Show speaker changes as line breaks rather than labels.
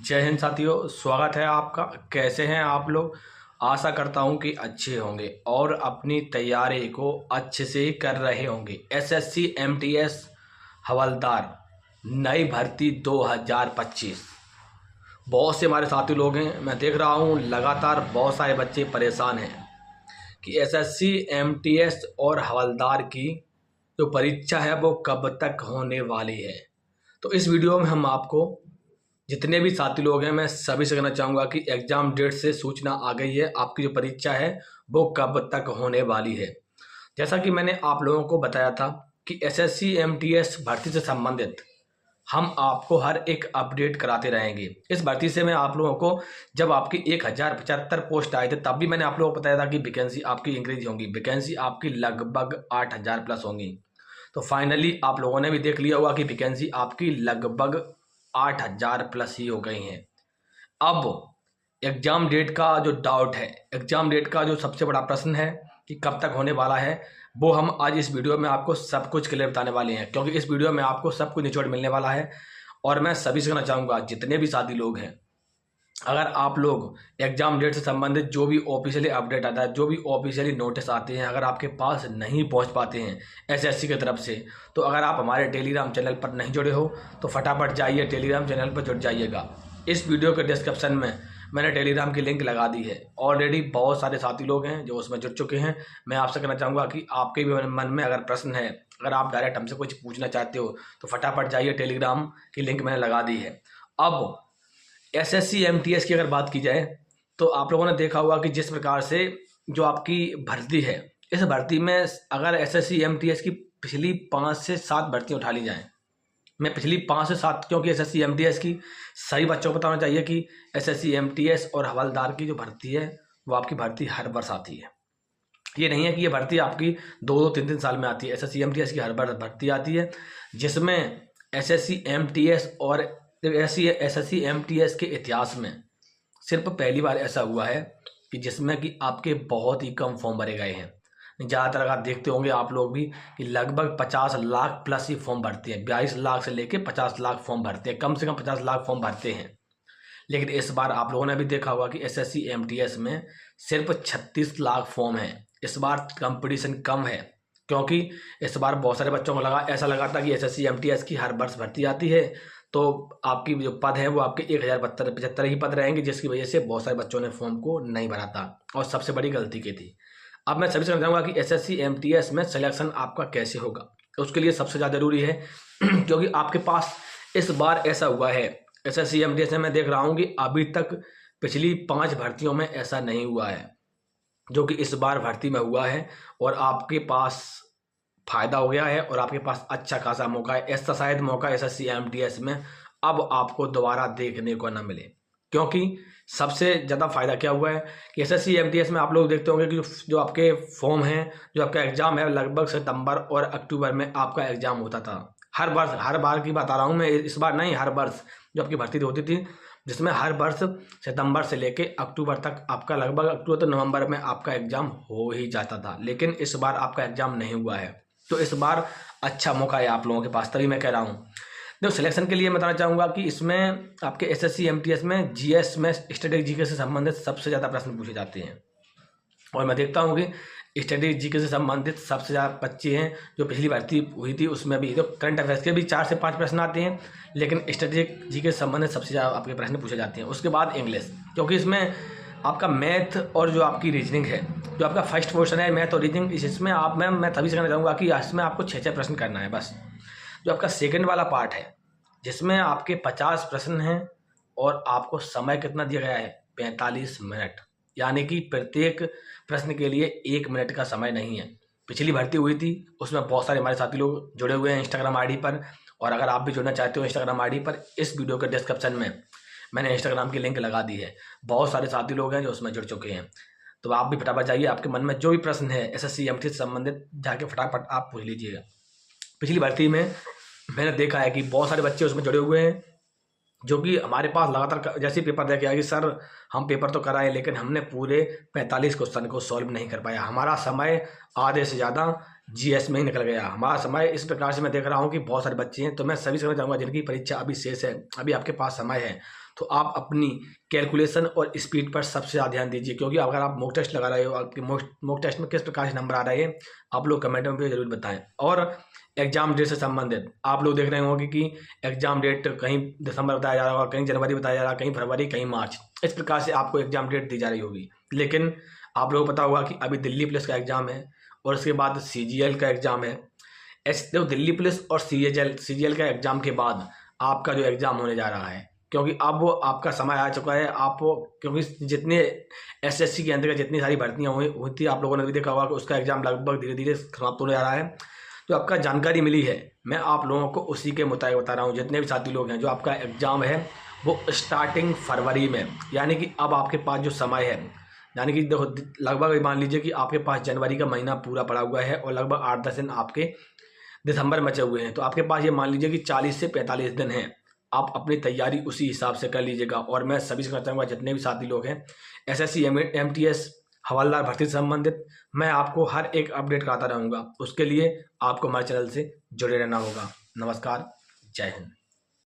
जय हिंद साथियों, स्वागत है आपका। कैसे हैं आप लोग? आशा करता हूं कि अच्छे होंगे और अपनी तैयारी को अच्छे से कर रहे होंगे। एसएससी एमटीएस हवलदार नई भर्ती 2025। बहुत से हमारे साथी लोग हैं, मैं देख रहा हूं लगातार बहुत सारे बच्चे परेशान हैं कि एसएससी एमटीएस और हवलदार की जो परीक्षा है वो कब तक होने वाली है। तो इस वीडियो में हम आपको, जितने भी साथी लोग हैं, मैं सभी से कहना चाहूँगा कि एग्ज़ाम डेट से सूचना आ गई है। आपकी जो परीक्षा है वो कब तक होने वाली है। जैसा कि मैंने आप लोगों को बताया था कि एसएससी एमटीएस भर्ती से संबंधित हम आपको हर एक अपडेट कराते रहेंगे। इस भर्ती से मैं आप लोगों को, जब आपकी 1075 पोस्ट आए थे तब भी मैंने आप लोगों को बताया था कि वैकेंसी आपकी इंक्रीज होंगी। वैकेंसी आपकी लगभग 8000 प्लस होंगी। तो फाइनली आप लोगों ने भी देख लिया होगा कि वैकेंसी आपकी लगभग 8000 प्लस ही हो गई हैं। अब एग्जाम डेट का जो डाउट है, एग्जाम डेट का जो सबसे बड़ा प्रश्न है कि कब तक होने वाला है, वो हम आज इस वीडियो में आपको सब कुछ क्लियर बताने वाले हैं। क्योंकि इस वीडियो में आपको सब कुछ निचोड़ मिलने वाला है। और मैं सभी से कहना चाहूँगा, जितने भी साथी लोग हैं, अगर आप लोग एग्जाम डेट से संबंधित जो भी ऑफिशियली अपडेट आता है, जो भी ऑफिशियली नोटिस आते हैं, अगर आपके पास नहीं पहुंच पाते हैं एसएससी की तरफ से, तो अगर आप हमारे टेलीग्राम चैनल पर नहीं जुड़े हो तो फटाफट जाइए, टेलीग्राम चैनल पर जुड़ जाइएगा। इस वीडियो के डिस्क्रिप्शन में मैंने टेलीग्राम की लिंक लगा दी है। ऑलरेडी बहुत सारे साथी लोग हैं जो उसमें जुड़ चुके हैं। मैं आपसे कहना चाहूँगा कि आपके भी मन में अगर प्रश्न है, अगर आप डायरेक्ट हमसे कुछ पूछना चाहते हो तो फटाफट जाइए, टेलीग्राम की लिंक मैंने लगा दी है। अब एसएससी एमटीएस की अगर बात की जाए तो आप लोगों ने देखा होगा कि जिस प्रकार से जो आपकी भर्ती है, इस भर्ती में अगर एसएससी एमटीएस की पिछली 5 से 7 भर्तियाँ उठा ली जाएं, मैं पिछली 5 से 7 क्योंकि एसएससी एमटीएस की सही बच्चों को बताना चाहिए कि एसएससी एमटीएस और हवलदार की जो भर्ती है वो आपकी भर्ती हर वर्ष आती है। ये नहीं है कि ये भर्ती आपकी 2-2, 3-3 साल में आती है। एसएससी एमटीएस की हर बार भर्ती आती है, जिसमें एसएससी एमटीएस और एसएससी एमटीएस के इतिहास में सिर्फ पहली बार ऐसा हुआ है कि जिसमें कि आपके बहुत ही कम फॉर्म भरे गए हैं। ज़्यादातर अगर आप देखते होंगे आप लोग भी कि लगभग 50 लाख प्लस ही फॉर्म भरते हैं। 22 लाख से लेके 50 लाख फॉर्म भरते हैं, कम से कम 50 लाख फॉर्म भरते हैं। लेकिन इस बार आप लोगों ने भी देखा होगा कि एसएससी एमटीएस में सिर्फ 36 लाख फॉर्म हैं। इस बार कंपटीशन कम है क्योंकि इस बार बहुत सारे बच्चों को ऐसा लगा था कि एसएससी एमटीएस की हर वर्ष भर्ती आती है तो आपकी जो पद है वो आपके 1075 ही पद रहेंगे, जिसकी वजह से बहुत सारे बच्चों ने फॉर्म को नहीं भरा था और सबसे बड़ी गलती की थी। अब मैं सभी से समझाऊंगा कि एसएससी एमटीएस में सिलेक्शन आपका कैसे होगा। उसके लिए सबसे ज़्यादा जरूरी है क्योंकि आपके पास इस बार ऐसा हुआ है एसएससी एमटीएस में, मैं देख रहा हूँ कि अभी तक पिछली 5 भर्तियों में ऐसा नहीं हुआ है जो कि इस बार भर्ती में हुआ है। और आपके पास फायदा हो गया है और आपके पास अच्छा खासा मौका है। ऐसा शायद मौका एसएससी एमटीएस में अब आपको दोबारा देखने को ना मिले। क्योंकि सबसे ज़्यादा फायदा क्या हुआ है कि एसएससी एमटीएस में आप लोग देखते होंगे कि जो आपके फॉर्म हैं, जो आपका एग्ज़ाम है, लगभग सितंबर और अक्टूबर में आपका एग्ज़ाम होता था। हर बार की बता रहा हूँ मैं, इस बार नहीं, हर वर्ष जो आपकी भर्ती होती थी, जिसमें हर वर्ष सितंबर से लेके अक्टूबर तक आपका, लगभग अक्टूबर तो नवंबर में आपका एग्ज़ाम हो ही जाता था। लेकिन इस बार आपका एग्ज़ाम नहीं हुआ है, तो इस बार अच्छा मौका है आप लोगों के पास। तभी मैं कह रहा हूँ, देखो सिलेक्शन के लिए मैं बताना चाहूँगा कि इसमें आपके एसएससी एमटीएस में जीएस में स्टैटिक जीके से संबंधित सबसे ज़्यादा प्रश्न पूछे जाते हैं। और मैं देखता हूँ कि स्टैटिक जीके से संबंधित सबसे ज़्यादा बच्चे हैं जो पिछली भर्ती हुई थी उसमें भी, तो करंट अफेयर्स के भी 4 से 5 प्रश्न आते हैं, लेकिन स्टैटिक जीके से संबंधित सबसे ज़्यादा आपके प्रश्न पूछे जाते हैं। उसके बाद इंग्लिश, क्योंकि इसमें आपका मैथ और जो आपकी रीजनिंग है, जो आपका फर्स्ट पोर्शन है मैथ और रीजनिंग, इसमें मैं तभी से कहना चाहूँगा कि इसमें आपको 6 प्रश्न करना है बस। जो आपका सेकंड वाला पार्ट है जिसमें आपके 50 प्रश्न हैं और आपको समय कितना दिया गया है, 45 मिनट, यानी कि प्रत्येक प्रश्न के लिए 1 मिनट का समय नहीं है। पिछली भर्ती हुई थी उसमें बहुत सारे हमारे साथी लोग जुड़े हुए हैं इंस्टाग्राम आईडी पर, और अगर आप भी जुड़ना चाहते हो इंस्टाग्राम आईडी पर, इस वीडियो के डिस्क्रिप्शन में मैंने इंस्टाग्राम की लिंक लगा दी है। बहुत सारे साथी लोग हैं जो उसमें जुड़ चुके हैं, तो आप भी फटाफट जाइए। आपके मन में जो भी प्रश्न है एसएससी एमटीएस से संबंधित, जाके फटाफट आप पूछ लीजिएगा। पिछली भर्ती में मैंने देखा है कि बहुत सारे बच्चे उसमें जुड़े हुए हैं जो कि हमारे पास लगातार जैसे पेपर दे के आए कि सर हम पेपर तो कराए लेकिन हमने पूरे 45 क्वेश्चन को सॉल्व नहीं कर पाया, हमारा समय आधे से ज़्यादा जीएस में ही निकल गया। हमारा समय इस प्रकार से मैं देख रहा हूँ कि बहुत सारे बच्चे हैं, तो मैं सभी से कहना चाहूँगा जिनकी परीक्षा अभी शेष है, अभी आपके पास समय है, तो आप अपनी कैलकुलेशन और स्पीड पर सबसे ज़्यादा ध्यान दीजिए। क्योंकि अगर आप मॉक टेस्ट लगा रहे हो, आपके मॉक टेस्ट में किस प्रकार से नंबर आ रहे हैं आप लोग कमेंट में जरूर बताएं। और एग्जाम डेट से संबंधित आप लोग देख रहे होंगे कि एग्जाम डेट कहीं दिसंबर बताया जा रहा होगा, कहीं जनवरी बताया जा रहा है, कहीं फरवरी, कहीं मार्च, इस प्रकार से आपको एग्जाम डेट दी जा रही होगी। लेकिन आप लोगों को पता होगा कि अभी दिल्ली पुलिस का एग्जाम है और उसके बाद सीजीएल का एग्जाम है। देखो, दिल्ली पुलिस और सीजीएल का एग्जाम के बाद आपका जो एग्जाम होने जा रहा है, क्योंकि अब वो आपका समय आ चुका है। आप क्योंकि जितने एसएससी के अंतर्गत जितनी सारी भर्तियां हुई थी, आप लोगों ने भी देखा होगा कि उसका एग्जाम लगभग धीरे धीरे समाप्त होने जा रहा है। जो आपका जानकारी मिली है, मैं आप लोगों को उसी के मुताबिक बता रहा हूँ। जितने भी साथी लोग हैं, जो आपका एग्जाम है वो स्टार्टिंग फरवरी में, यानी कि अब आपके पास जो समय है, यानी कि देखो लगभग मान लीजिए कि आपके पास जनवरी का महीना पूरा पड़ा हुआ है और लगभग 8-10 दिन आपके दिसंबर में बचे हुए हैं। तो आपके पास ये मान लीजिए कि 40 से 45 दिन हैं। आप अपनी तैयारी उसी हिसाब से कर लीजिएगा। और मैं सभी से कहता हूँ, जितने भी साथी लोग हैं एसएससी एमटीएस हवलदार भर्ती से संबंधित, मैं आपको हर एक अपडेट कराता रहूँगा। उसके लिए आपको हमारे चैनल से जुड़े रहना होगा। नमस्कार, जय हिंद।